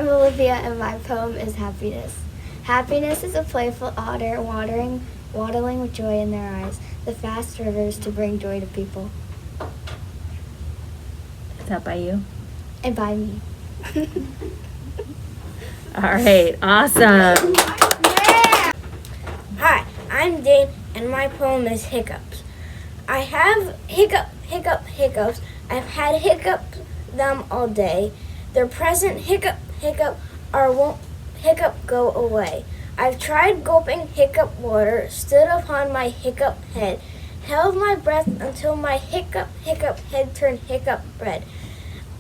I'm Olivia, and my poem is Happiness. Happiness is a playful otter waddling with joy in their eyes, the fast rivers to bring joy to people. Is that by you? And by me. All right, awesome. Hi, I'm Dane, and my poem is Hiccups. I have hiccups. I've had them all day. They're present, hiccup, or won't hiccup go away. I've tried gulping hiccup water, stood upon my hiccup head, held my breath until my hiccup head turned hiccup red.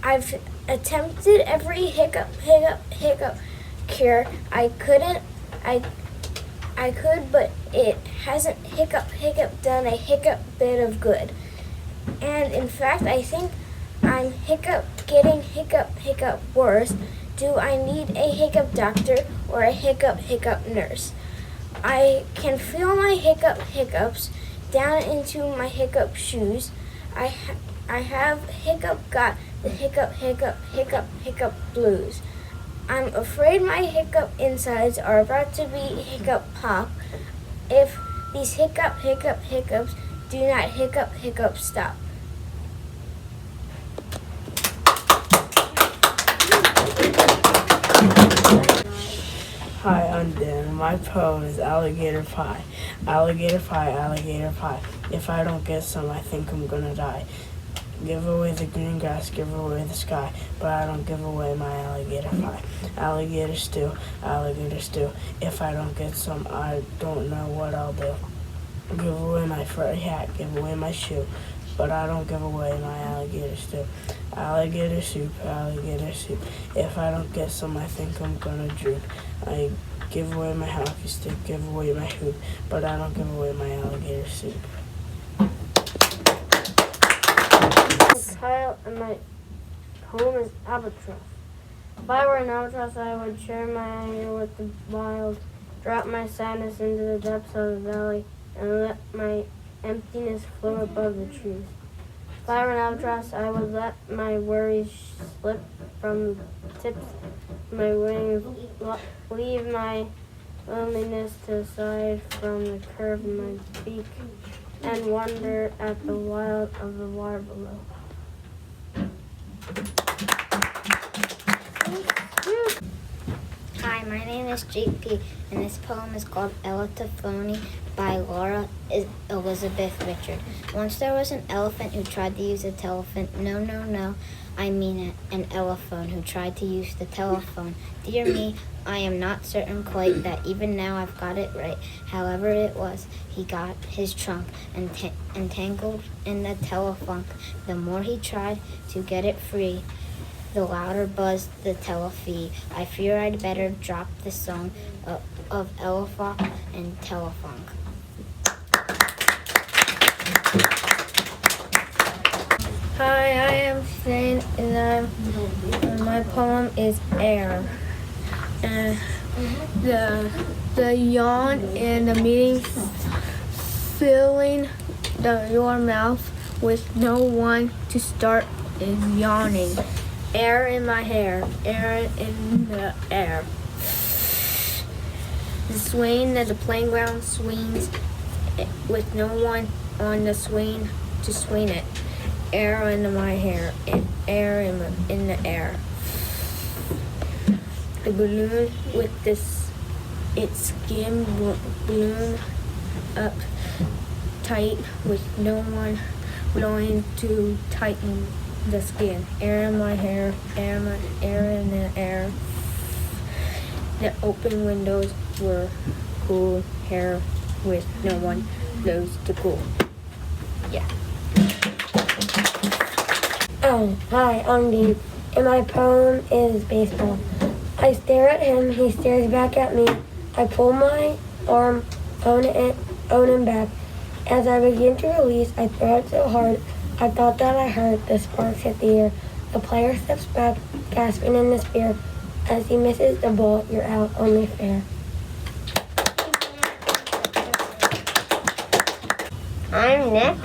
I've attempted every hiccup cure I could, but it hasn't hiccup done a hiccup bit of good. And in fact, I think I'm getting hiccup worse. Do I need a hiccup doctor or a hiccup nurse? I can feel my hiccups down into my hiccup shoes. I have got the hiccup blues. I'm afraid my hiccup insides are about to be hiccup pop. If these hiccups do not hiccup stop. Hi, I'm Dan. My poem is Alligator Pie. Alligator pie, alligator pie. If I don't get some, I think I'm gonna die. Give away the green grass, give away the sky, but I don't give away my alligator pie. Alligator stew, alligator stew. If I don't get some, I don't know what I'll do. Give away my furry hat, give away my shoe, but I don't give away my alligator stew. Alligator soup, alligator soup. If I don't get some, I think I'm gonna droop. I give away my hockey stick, give away my hoop, but I don't give away my alligator soup. Kyle, and my poem is Albatross. If I were an albatross, I would share my anger with the wild, drop my sadness into the depths of the valley, and let my emptiness float above the trees. If I were an albatross, I would let my worries slip from the tips of my wings, leave my loneliness to the side from the curve of my beak, and wonder at the wild of the water below. Hi, my name is JP, and this poem is called Elatophony by Laura Elizabeth Richard. Once there was an elephant who tried to use a telephone. No, I mean it, an elephone who tried to use the telephone. Dear me, I am not certain quite that even now I've got it right. However it was, he got his trunk entangled in the telephone. The more he tried to get it free, the louder buzzed the telephone. I fear I'd better drop the song of elephant and telephone. Hi, I am Dane, and my poem is Air. And the yawn in the meeting, filling your mouth with no one to start is yawning. Air in my hair, air in the air. The swing of the playground swings with no one on the swing to swing it. Air in my hair, air in the air. The balloon with its skin balloon up tight with no one blowing to tighten the skin. Air in my hair, air in the air. The open windows were cool hair with no one blows to cool. Yeah. Hi, I'm Dane, and my poem is Baseball. I stare at him, he stares back at me. I pull my arm, own him back. As I begin to release, I throw it so hard, I thought that I heard the sparks hit the air. The player steps back, gasping in despair. As he misses the ball, you're out, only fair. I'm Nick.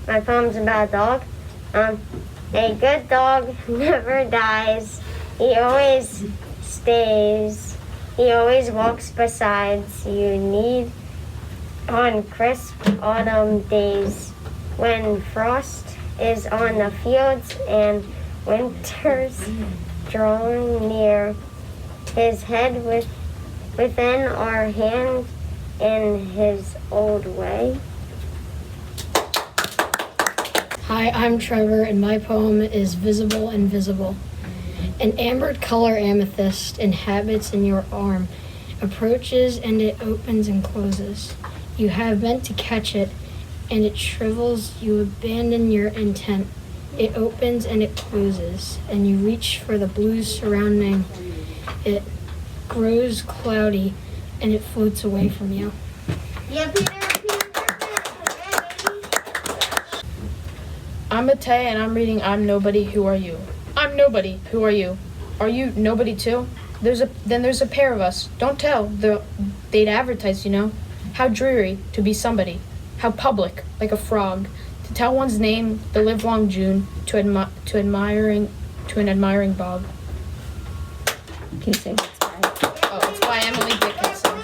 My poem's about a dog. A good dog never dies. He always stays. He always walks besides you need on crisp autumn days when frost is on the fields and winter's drawing near. His head within our hand in his old way. Hi, I'm Trevor, and my poem is Visible and Visible. An ambered color amethyst inhabits in your arm, approaches and it opens and closes. You have meant to catch it, and it shrivels. You abandon your intent. It opens and it closes, and you reach for the blues surrounding it. Grows cloudy, and it floats away from you. Yeah, Peter. I'm Matei, and I'm reading I'm Nobody, Who Are You? I'm Nobody, Who Are You? Are you nobody too? There's a pair of us. Don't tell. They'd advertise, you know. How dreary to be somebody. How public, like a frog. To tell one's name the livelong June, to an admiring bog. Can you sing? Oh, it's by Emily Dickinson.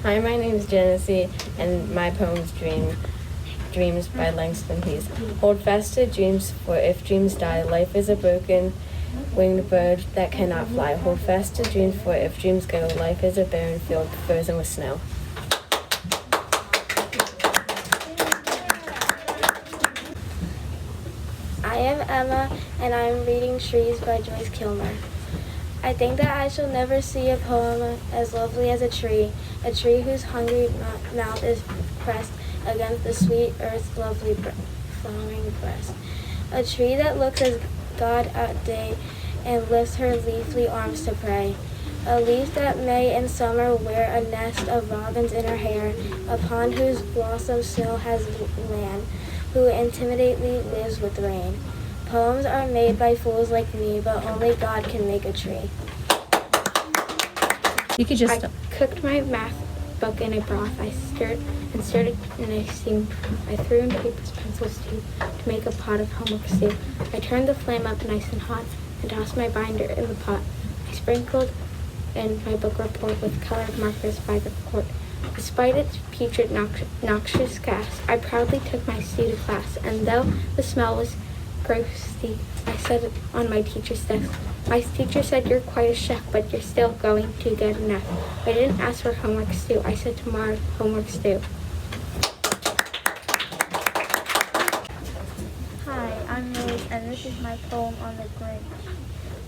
Hi, my name is Genesee, and my poem is Dreams by Langston Hughes. Hold fast to dreams, for if dreams die, life is a broken winged bird that cannot fly. Hold fast to dreams, for if dreams go, life is a barren field frozen with snow. I am Emma, and I am reading Trees by Joyce Kilmer. I think that I shall never see a poem as lovely as a tree whose hungry mouth is pressed against the sweet earth's lovely flowering breast. A tree that looks as God at day and lifts her leafy arms to pray. A leaf that may in summer wear a nest of robins in her hair, upon whose blossom snow has land, who intimidately lives with rain. Poems are made by fools like me, but only God can make a tree. You could just. I cooked my math book in a broth. I stirred and stirred it in a steamed broth. I threw in papers, pencils too, to make a pot of homework stew. I turned the flame up nice and hot and tossed my binder in the pot. I sprinkled in my book report with colored markers by the quart. Despite its putrid, noxious gas, I proudly took my stew to class, and though the smell was grossy, I said it on my teacher's desk. My teacher said, "You're quite a chef, but you're still going to get enough." I didn't ask for homework stew. I said tomorrow, homework stew. Hi, I'm Rose, and this is my poem on the Grinch.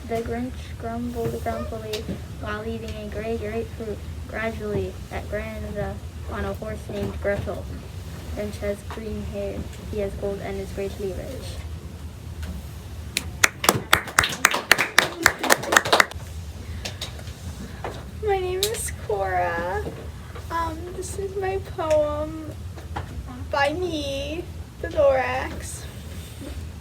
The Grinch grumbled grumpily while eating a gray grapefruit. Gradually, that Grandma on a horse named Gretel. Grinch has green hair, he has gold, and is greatly rich. My name is Cora. This is my poem by me, the Lorax.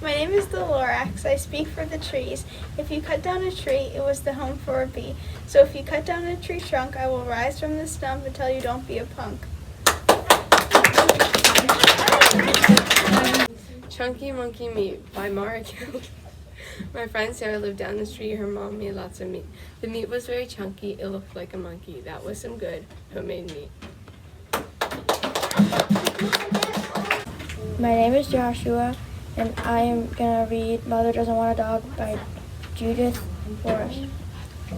My name is the Lorax. I speak for the trees. If you cut down a tree, it was the home for a bee. So if you cut down a tree trunk, I will rise from the stump and tell you don't be a punk. Chunky Monkey Meat by Maura. My friend Sarah lived down the street. Her mom made lots of meat. The meat was very chunky. It looked like a monkey. That was some good homemade meat. My name is Joshua, and I am gonna read Mother Doesn't Want a Dog by Judith Forrest.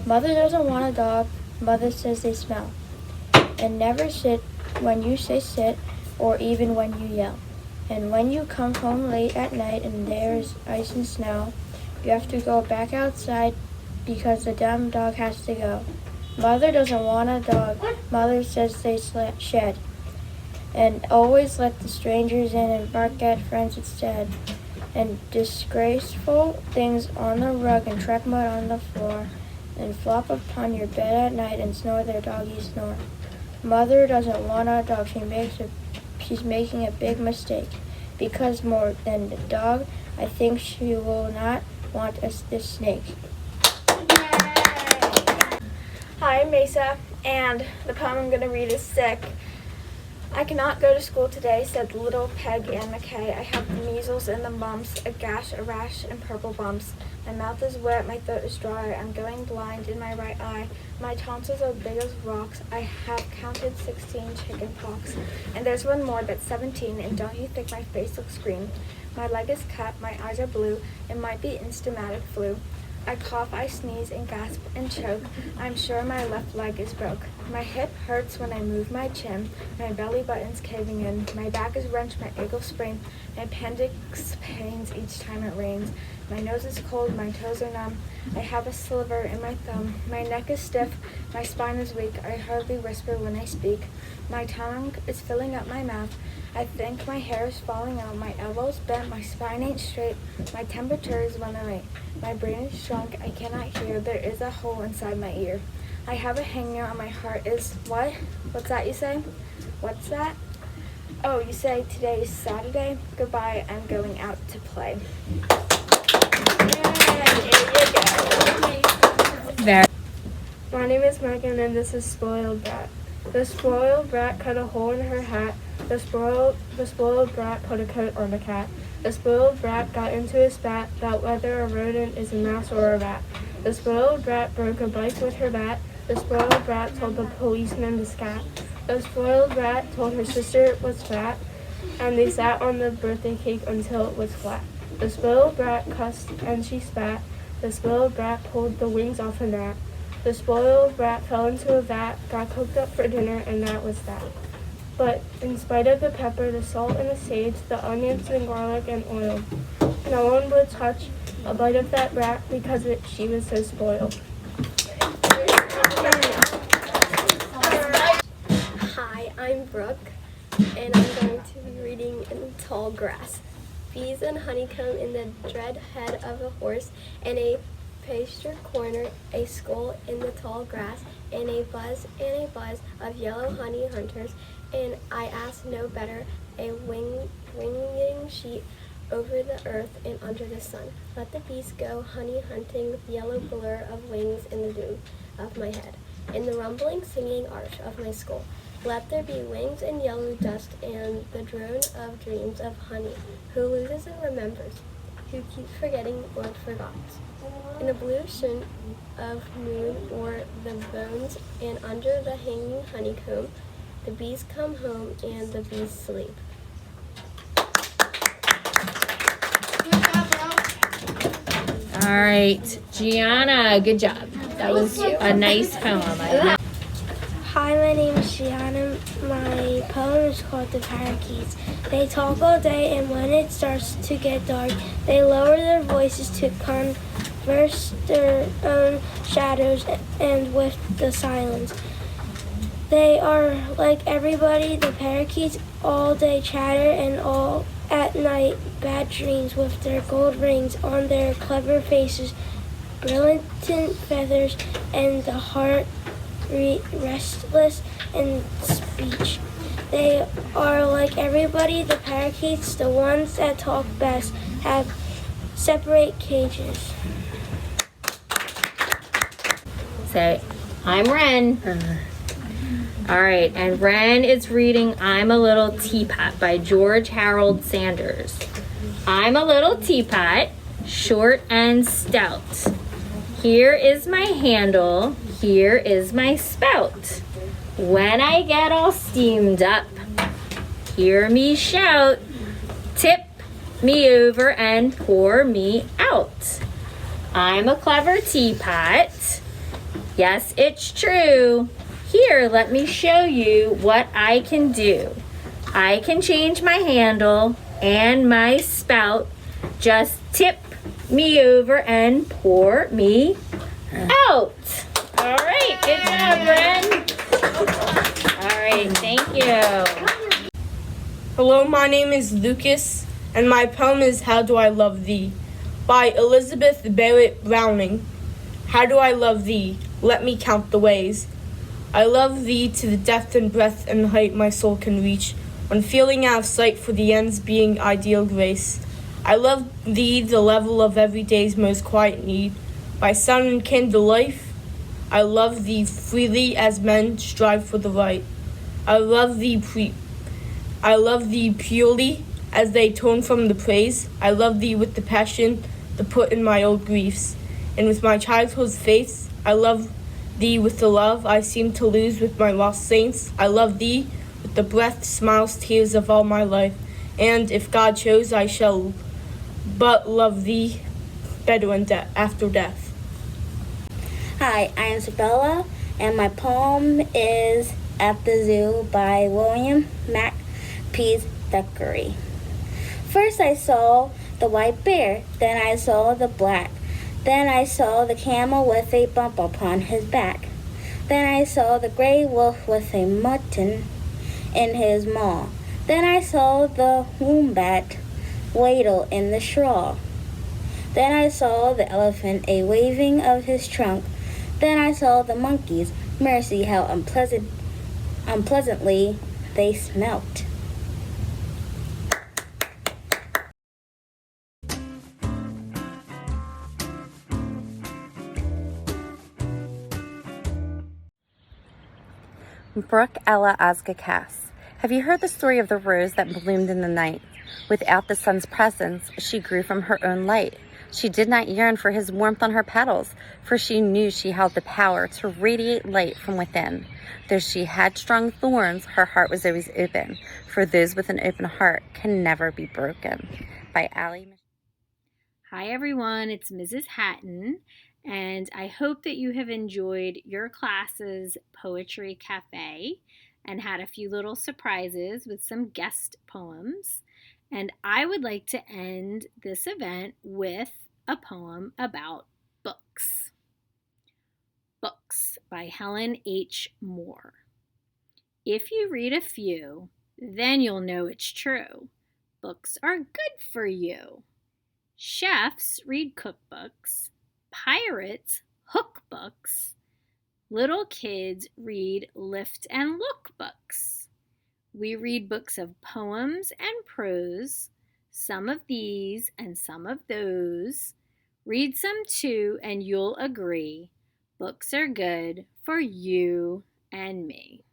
Mother doesn't want a dog, mother says they smell. And never sit when you say sit, or even when you yell. And when you come home late at night and there's ice and snow, you have to go back outside because the dumb dog has to go. Mother doesn't want a dog, mother says they shed. And always let the strangers in and bark at friends instead. And disgraceful things on the rug and track mud on the floor. And flop upon your bed at night and snore their doggy snore. Mother doesn't want a dog, she's making a big mistake. Because more than the dog, I think she will not want this snake. Hi, I'm Maysa, and the poem I'm going to read is Sick. I cannot go to school today, said little Peg and McKay. I have the measles and the mumps, a gash, a rash, and purple bumps. My mouth is wet, my throat is dry. I'm going blind in my right eye. My tonsils are big as rocks. I have counted 16 chicken pox. And there's one more that's 17, and don't you think my face looks green? My leg is cut, my eyes are blue. It might be instamatic flu. I cough, I sneeze, and gasp and choke. I'm sure my left leg is broke. My hip hurts when I move my chin. My belly button's caving in. My back is wrenched, my ankle sprained. My appendix pains each time it rains. My nose is cold, my toes are numb. I have a sliver in my thumb. My neck is stiff, my spine is weak. I hardly whisper when I speak. My tongue is filling up my mouth. I think my hair is falling out. My elbows bent, my spine ain't straight. My temperature is 108. My brain is shrunk, I cannot hear. There is a hole inside my ear. I have a hanger on my heart is, what? What's that you say? What's that? Oh, you say today is Saturday? Goodbye, I'm going out to play. Very. My name is Meghan and this is Spoiled Brat. The spoiled brat cut a hole in her hat. The spoiled brat put a coat on the cat. The spoiled brat got into a spat about whether a rodent is a mouse or a rat. The spoiled brat broke a bike with her bat. The spoiled brat told the policeman to scat. The spoiled brat told her sister it was fat, and they sat on the birthday cake until it was flat. The spoiled brat cussed and she spat. The spoiled brat pulled the wings off a gnat. The spoiled brat fell into a vat, got cooked up for dinner, and that was that. But in spite of the pepper, the salt, and the sage, the onions and garlic and oil, no one would touch a bite of that brat because she was so spoiled. Hi, I'm Brooke, and I'm going to be reading In Tall Grass. Bees and honeycomb in the dread head of a horse, and a pasture corner, a skull in the tall grass, and a buzz of yellow honey hunters, and I ask no better, a winging sheet over the earth and under the sun. Let the bees go honey hunting with yellow blur of wings in the dome of my head, in the rumbling singing arch of my skull. Let there be wings and yellow dust and the drone of dreams of honey, who loses and remembers, who keeps forgetting or forgots. In the blue sheen of moon or the bones and under the hanging honeycomb, the bees come home and the bees sleep. All right, Gianna, good job. That was a nice poem. Hi, my name is Gianna. My poem is called The Parakeets. They talk all day, and when it starts to get dark, they lower their voices to converse their own shadows and with the silence. They are like everybody, the parakeets, all day chatter and all at night bad dreams with their gold rings on their clever faces, brilliant feathers, and the heart restless in speech. They are like everybody, the parakeets, the ones that talk best, have separate cages. Say, I'm Ren. All right, and Ren is reading I'm a Little Teapot by George Harold Sanders. I'm a little teapot, short and stout. Here is my handle, here is my spout. When I get all steamed up, hear me shout, tip me over and pour me out. I'm a clever teapot. Yes, it's true. Here, let me show you what I can do. I can change my handle and my spout. Just tip me over and pour me out. All right, good job, Ren. All right, thank you. Hello, my name is Lucas, and my poem is How Do I Love Thee by Elizabeth Barrett Browning. How do I love thee? Let me count the ways. I love thee to the depth and breadth and height my soul can reach, when feeling out of sight for the ends being ideal grace. I love thee the level of every day's most quiet need, by sun and kin to life. I love thee freely as men strive for the right. I love thee I love thee purely as they tone from the praise. I love thee with the passion to put in my old griefs. And with my childhood's faith, I love thee with the love I seem to lose with my lost saints. I love thee with the breath, smiles, tears of all my life. And if God chose, I shall but love thee better after death. Hi, I am Sabella, and my poem is At the Zoo by William Makepeace Thackeray. First I saw the white bear, then I saw the black. Then I saw the camel with a bump upon his back. Then I saw the gray wolf with a mutton in his maw. Then I saw the wombat waddle in the straw. Then I saw the elephant a waving of his trunk. Then I saw the monkeys. Mercy, how unpleasantly they smelt. Brooke Ella Osga Cass. Have you heard the story of the rose that bloomed in the night? Without the sun's presence, she grew from her own light. She did not yearn for his warmth on her petals, for she knew she held the power to radiate light from within. Though she had strong thorns, her heart was always open, for those with an open heart can never be broken. By Allie. Hi everyone, it's Mrs. Hatton, and I hope that you have enjoyed your class's Poetry Cafe and had a few little surprises with some guest poems. And I would like to end this event with a poem about books. Books by Helen H. Moore. If you read a few, then you'll know it's true. Books are good for you. Chefs read cookbooks. Pirates hook books. Little kids read lift and look books. We read books of poems and prose, some of these and some of those. Read some too and you'll agree. Books are good for you and me.